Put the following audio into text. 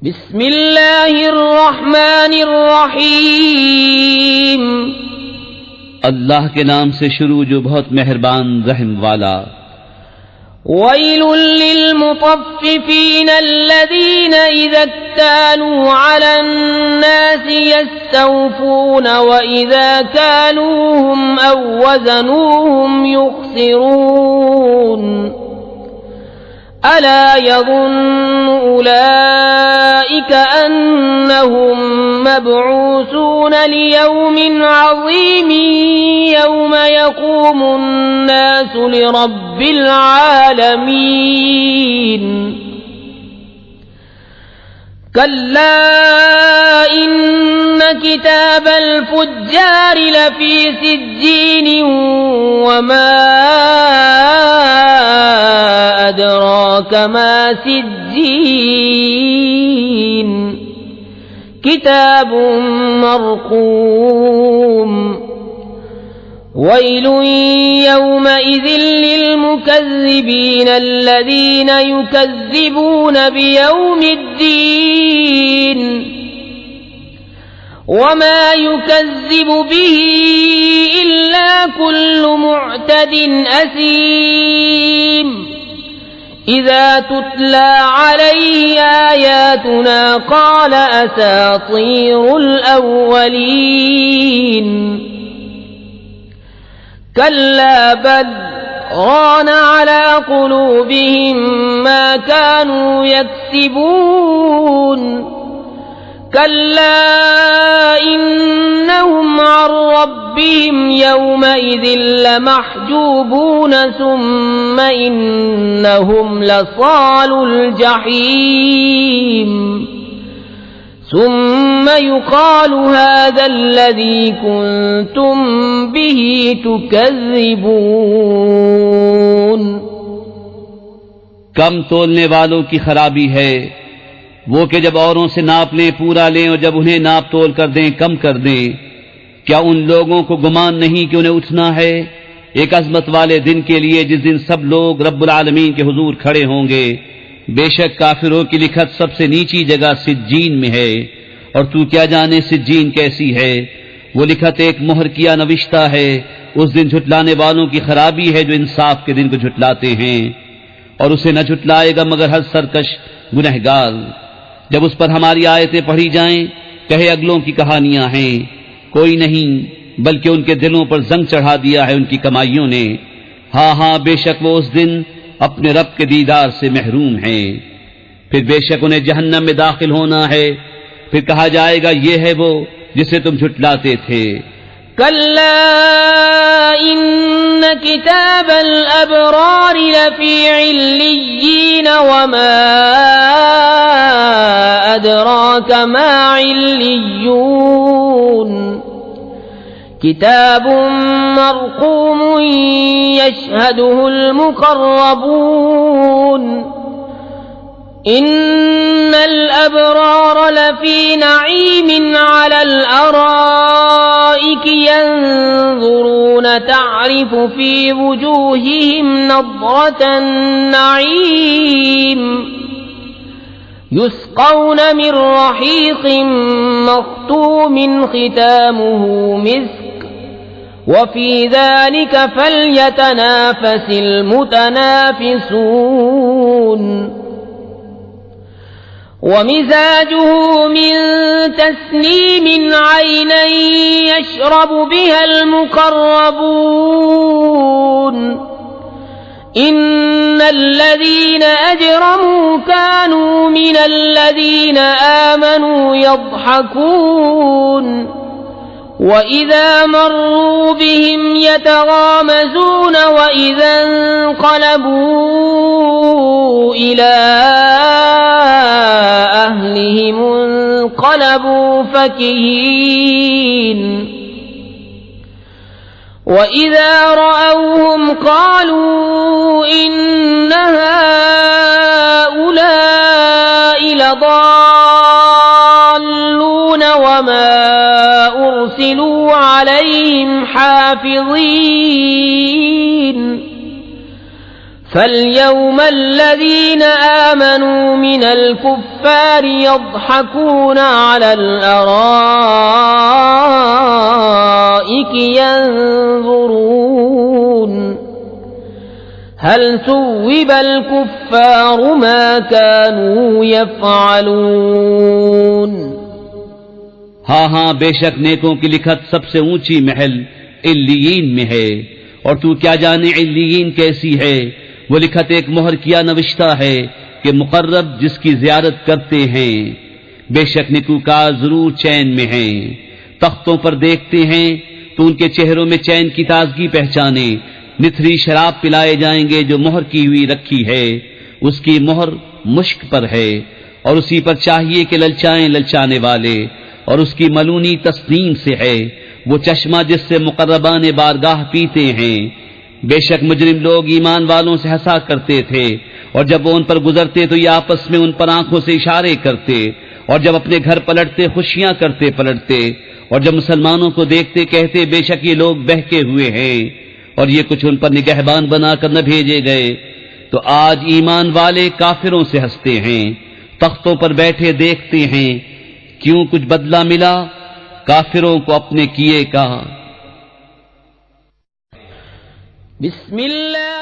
بسم اللہ الرحمن الرحیم، اللہ کے نام سے شروع جو بہت مہربان رحم والا۔ ویل للمطففین الذین اذا اکتالوا علی الناس یستوفون واذا کالوهم او وزنوهم یخسرون ألا يظن أولئك أنهم مبعوثون ليوم عظيم يوم يقوم الناس لرب العالمين كلا إن كتاب الفجار لفي سجين وما أدراك ما سجين كتاب مرقوم ويل يومئذ للمكذبين الذين يكذبون بيوم الدين وما يكذب به إلا كل معتد أثيم إذا تتلى عليه آياتنا قال أساطير الأولين كلا بل ران على قلوبهم ما كانوا يكسبون كلا إنهم عن ربهم يومئذ لمحجوبون ثم إنهم لصالو الجحيم ثم يقال هذا الذي كنتم به تكذبون۔ کم تولنے والوں کی خرابی ہے وہ کہ جب اوروں سے ناپ لیں پورا لیں اور جب انہیں ناپ تول کر دیں کم کر دیں۔ کیا ان لوگوں کو گمان نہیں کہ انہیں اٹھنا ہے ایک عظمت والے دن کے لیے جس دن سب لوگ رب العالمین کے حضور کھڑے ہوں گے؟ بے شک کافروں کی لکھت سب سے نیچی جگہ سجین میں ہے، اور تو کیا جانے سجین کیسی ہے؟ وہ لکھت ایک مہر کیا نوشتہ ہے۔ اس دن جھٹلانے والوں کی خرابی ہے جو انصاف کے دن کو جھٹلاتے ہیں، اور اسے نہ جھٹلائے گا مگر ہر سرکش گنہگار۔ جب اس پر ہماری آیتیں پڑھی جائیں کہے اگلوں کی کہانیاں ہیں، کوئی نہیں بلکہ ان کے دلوں پر زنگ چڑھا دیا ہے ان کی کمائیوں نے۔ ہاں ہاں بے شک وہ اس دن اپنے رب کے دیدار سے محروم ہیں۔ پھر بے شک انہیں جہنم میں داخل ہونا ہے، پھر کہا جائے گا یہ ہے وہ جسے تم جھٹلاتے تھے۔ كلا إن كتاب الأبرار لفي عليين وما أدراك ما عليون كتاب مرقوم يشهده المقربون إن الأبرار لفي نعيم على الأرائك ينظرون تعرف في وجوههم نضرة النعيم يسقون من رحيق مختوم ختامه مسك وفي ذلك فليتنافس المتنافسون ومزاجه من تسنيم عينا يشرب بها المقربون إن الذين أجرموا كانوا من الذين آمنوا يضحكون وإذا مروا بهم يتغامزون وإذا انقلبوا إلى أهلهم انقلبوا فكهين وإذا رأوهم قالوا إن هؤلاء لضالون وما أرسلوا عليهم حافظين فَالْيَوْمَ الَّذِينَ آمَنُوا مِنَ الْكُفَّارِ يَضْحَكُونَ عَلَى الْأَرَائِكِ يَنظُرُونَ هَلْ ثُوِّبَ الْكُفَّارُ مَا كَانُوا يَفْعَلُونَ ہاں ہاں، بے شک نیکوں کی لکھت سب سے اونچی محل علیین میں ہے، اور تو کیا جانے علیین کیسی ہے؟ وہ لکھت ایک مہر کیا نوشتہ ہے کہ مقرب جس کی زیارت کرتے ہیں، بے شک نیکوکار ضرور چین میں ہیں۔ تختوں پر دیکھتے ہیں تو ان کے چہروں میں چین کی تازگی پہچانے، نتھری شراب پلائے جائیں گے جو مہر کی ہوئی رکھی ہے، اس کی مہر مشک پر ہے، اور اسی پر چاہیے کہ للچائیں للچانے والے، اور اس کی ملونی تسنیم سے ہے، وہ چشمہ جس سے مقربان بارگاہ پیتے ہیں۔ بے شک مجرم لوگ ایمان والوں سے ہنسا کرتے تھے، اور جب وہ ان پر گزرتے تو یہ آپس میں ان پر آنکھوں سے اشارے کرتے، اور جب اپنے گھر پلٹتے خوشیاں کرتے پلٹتے، اور جب مسلمانوں کو دیکھتے کہتے بے شک یہ لوگ بہکے ہوئے ہیں، اور یہ کچھ ان پر نگہبان بنا کر نہ بھیجے گئے۔ تو آج ایمان والے کافروں سے ہنستے ہیں، تختوں پر بیٹھے دیکھتے ہیں، کیوں کچھ بدلہ ملا کافروں کو اپنے کیے کا۔ بسم اللہ